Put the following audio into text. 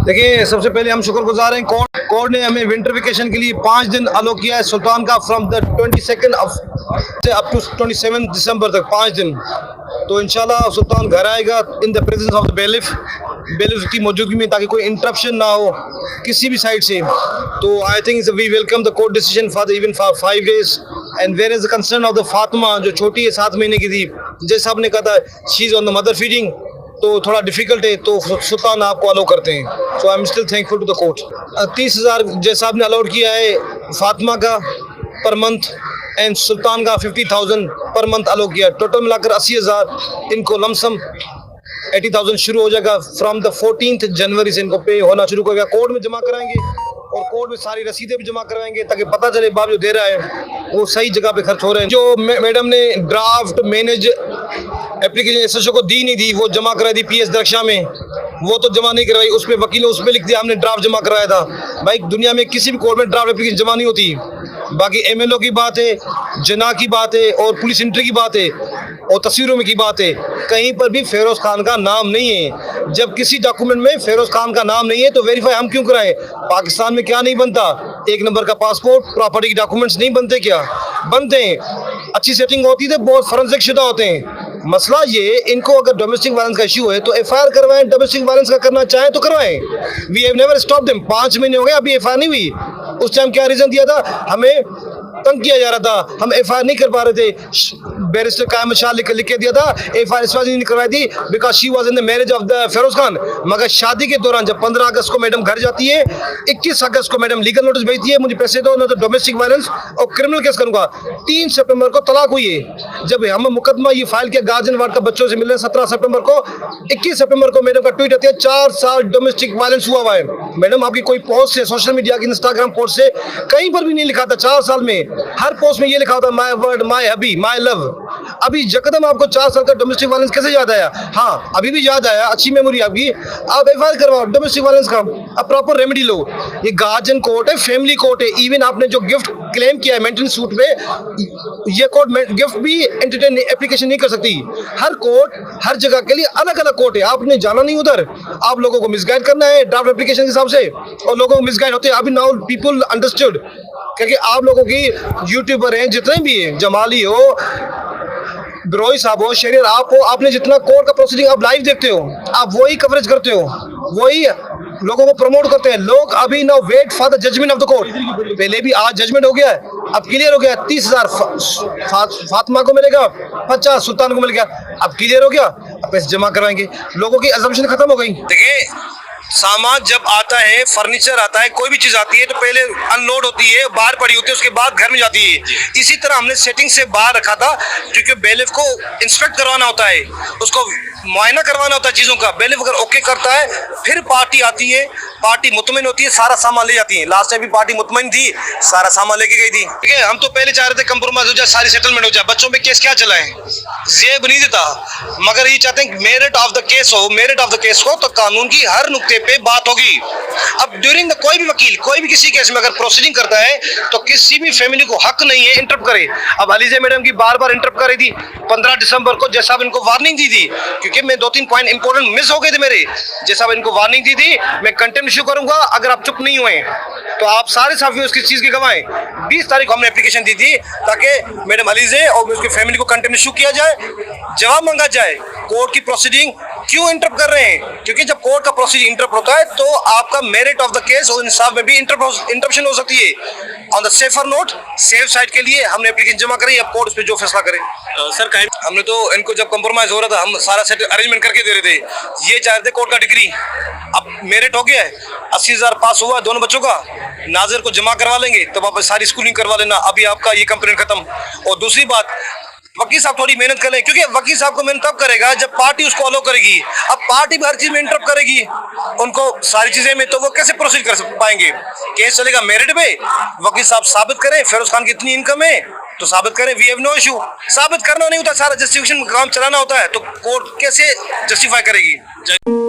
देखिए, सबसे पहले हम शुक्रगुजार हैं कोर्ट ने हमें विंटर वेकेशन के लिए 5 दिन अलोक किया है सुल्तान का, फ्रॉम द 22 अप टू 27 दिसंबर तक 5 दिन। तो इंशाल्लाह सुल्तान घर आएगा in the presence of the bailiff की मौजूदगी में, ताकि कोई इंटरप्शन ना हो किसी भी साइड से। तो I think we welcome the court decision for even for 5 days. And where is the concern of the Fatima, जो छोटी है 7 महीने की थी, जैसे साहब ने कहा था she is on the mother feeding, तो थोड़ा डिफिकल्ट है, तो सुल्तान आपको अलाउ करते हैं। So I am still thankful to the court. 30,000 जैसा आपने अलाउड किया है फातिमा का पर मंथ, एंड सुल्तान का 50,000 पर मंथ अलाउ किया, टोटल मिलाकर 80,000 इनको लमसम 80,000 शुरू हो जाएगा। फ्रॉम द 14 जनवरी से इनको पे होना शुरू होगा। कोर्ट में जमा कराएंगे और कोर्ट में सारी रसीदें भी जमा करवाएंगे, ताकि पता चले बाप जो दे रहा है वो सही जगह पे खर्च हो रहे हैं। जो मैडम ने ड्राफ्ट मैनेज एप्लीकेशन एसएचओ को दी नहीं दी, वो जमा कराई दी पीएस दरक्षा में, वो तो जमा नहीं करवाई। उस पर वकील ने उस पर लिख दिया हमने ड्राफ्ट जमा करवाया था। भाई दुनिया में किसी भी कोर्ट में ड्राफ्ट एप्लीकेशन जमा नहीं होती। बाकी एमएलओ की बात है, जना की बात है, और पुलिस इंट्री की बात है, और तस्वीरों में की बात है, कहीं पर भी फेरोज खान का नाम नहीं है। जब किसी डॉक्यूमेंट में फेरोज खान का नाम नहीं है तो वेरीफाई हम क्यों कराएं? पाकिस्तान में क्या नहीं बनता? 1 नंबर का पासपोर्ट, प्रॉपर्टी के डॉक्यूमेंट्स नहीं बनते क्या? बनते हैं। अच्छी सेटिंग होती है, बहुत फॉरेंसिक शुदा होते हैं। मसला ये, इनको अगर डोमेस्टिक वायलेंस का इशू है तो एफआईआर करवाएं, डोमेस्टिक वायलेंस का करना चाहें तो करवाएं। We have never stop them. 5 महीने हो गए, अभी एफआईआर नहीं हुई। उस टाइम क्या रीजन दिया था? हमें तंग किया जा रहा था, हम एफआईआर नहीं कर पा रहे थे। बैरिस्टर कायम शाह लिख के दिया था एफआईआर इस वजह नहीं करवाई थी because she was in the marriage of the Feroz Khan. मगर शादी के दौरान जब 15 अगस्त को मैडम घर जाती है, 21 अगस्त को मैडम लीगल नोटिस भेजती है, मुझे पैसे दो ना तो डोमेस्टिक वायलेंस और क्रिमिनल केस करूंगा। 3 सितंबर को तलाक हुई है। जब हम मुकदमा ये फाइल किया गार्जियन वार्ड का, बच्चों से मिलने 17 सितंबर को, 21 सितंबर को मैडम का ट्वीट आती है 4 साल डोमेस्टिक वायलेंस हुआ है। मैडम आपकी कोई पोस्ट से, सोशल मीडिया की इंस्टाग्राम पोस्ट से कहीं पर भी नहीं लिखा था 4 साल में। हर पोस्ट में ये लिखा होता my word, my hubby, my love. अभी जकदम आपको 4 साल का डोमेस्टिक वायलेंस कैसे याद आया? हाँ, अभी भी याद आया, अच्छी मेमोरी आपकी। आप एफआईआर करवाओ डोमेस्टिक वायलेंस का, अब प्रॉपर रेमेडी लो। ये गार्जियन कोर्ट है, फैमिली कोर्ट है। इवन आपने जो गिफ्ट क्लेम किया है मेंटेनेंस सूट पे, ये कोर्ट गिफ्ट भी एंटरटेन एप्लीकेशन नहीं कर सकती। हर कोर्ट हर जगह के लिए अलग अलग कोर्ट है। आपने जाना नहीं उधर, आप लोगों को मिसगाइड करना है ड्राफ्ट एप्लीकेशन के हिसाब से, और लोगों को मिसगाइड होते हैं। अभी नाउ पीपल अंडरस्टूड, क्योंकि आप लोगों की यूट्यूबर हैं जितने भी हैं, जमाली हो, ब्रोई साहब हो, शरीर आप हो, आपने जितना कोर्ट का प्रोसीडिंग आप लाइव देखते हो, आप वही कवरेज करते हो, वही लोगों को प्रमोट करते हैं। लोग अभी now wait for the judgment of the court. पहले भी आज जजमेंट हो गया है, अब क्लियर हो गया। 30,000 फातिमा को मिलेगा, 50 सुल्तान को मिल गया, अब क्लियर हो गया। अब पैसे जमा करवाएंगे, लोगों की अजम्पशन खत्म हो गई। देखिए, सामान जब आता है, फर्नीचर आता है, कोई भी चीज आती है तो पहले अनलोड होती है, बाहर पड़ी होती है, उसके बाद घर में जाती है। इसी तरह हमने सेटिंग से बाहर रखा था, क्योंकि बेलिफ को इंस्पेक्ट करवाना होता है, उसको मुआयना करवाना होता है चीजों का। बेलिफ अगर ओके करता है फिर पार्टी आती है, पार्टी मुतमिन होती है, सारा सामान ले जाती है। लास्ट टाइम भी पार्टी मुतमिन थी, सारा सामान लेके गई थी। ठीक है, हम तो पहले चाह रहे थे कंप्रोमाइज हो जाए, सारी सेटलमेंट हो जाए। बच्चों पे केस क्या चला है, जेब नहीं देता, मगर ये चाहते हैं मेरिट ऑफ द केस हो। मेरिट ऑफ द केस हो तो कानून की हर नुक्ते पे बात होगी। अब ड्यूरिंग द कोई भी वकील कोई भी किसी केस में अगर प्रोसीडिंग करता है तो किसी भी फैमिली को हक नहीं है इंटरप्ट करे। अब अलीजा मैडम की बार बार इंटरप्ट कर रही थी 15 दिसंबर को, जैसा इनको वार्निंग दी थी, क्योंकि मैं 2-3 पॉइंट इंपॉर्टेंट मिस हो गए थे मेरे। जैसा इनको वार्निंग दी थी, मैं कंटेम्प्ट इशू करूंगा अगर आप चुप नहीं हुए, तो आप सारे साफी उसकी चीज की गवाएं। 20 तारीख को हमने एप्लीकेशन दी थी ताकि मैडम अलीजे और उसकी फैमिली को कंटेम्प्ट इशू किया जाए, जवाब मांगा जाए। कोर्ट की प्रोसीडिंग क्यों इंटरप्ट कर रहे हैं? क्योंकि जब कोर्ट का प्रोसीडिंग इंटरप्ट होता है तो आपका मेरिट ऑफ द केस और इंसाफ में भी इंटरप्शन हो सकती है। On the safer note, safe side के लिए हमने एप्लीकेशन जमा करी। अब कोर्ट उस पर जो फैसला करे। सर हमने तो इनको जब कंप्रोमाइज हो रहा था, हम सारा सेट अरेंजमेंट करके दे रहे थे। ये चाह रहे थे कोर्ट का डिग्री, अब मेरिट हो गया है, 80,000 पास हुआ दोनों बच्चों का, नाजिर को जमा करवा लेंगे तो वापस सारी स्कूलिंग करवा लेना। अभी आपका ये कंप्लेंट खत्म। और दूसरी बात, वकील साहब थोड़ी मेहनत करें, क्योंकि वकील साहब को मेहनत तब करेगा जब पार्टी उसको अलो करेगी। अब पार्टी भी हर चीज में इंटरप्ट करेगी उनको सारी चीजें में, तो वो कैसे प्रोसीड कर पाएंगे? केस चलेगा मेरिट पे, वकील साहब साबित करें फेरोज खान की इतनी इनकम है तो साबित करें, वी हैव नो इशू। साबित करना नहीं होता, सारा जस्टिफिकेशन काम चलाना होता है, तो कोर्ट कैसे जस्टिफाई करेगी?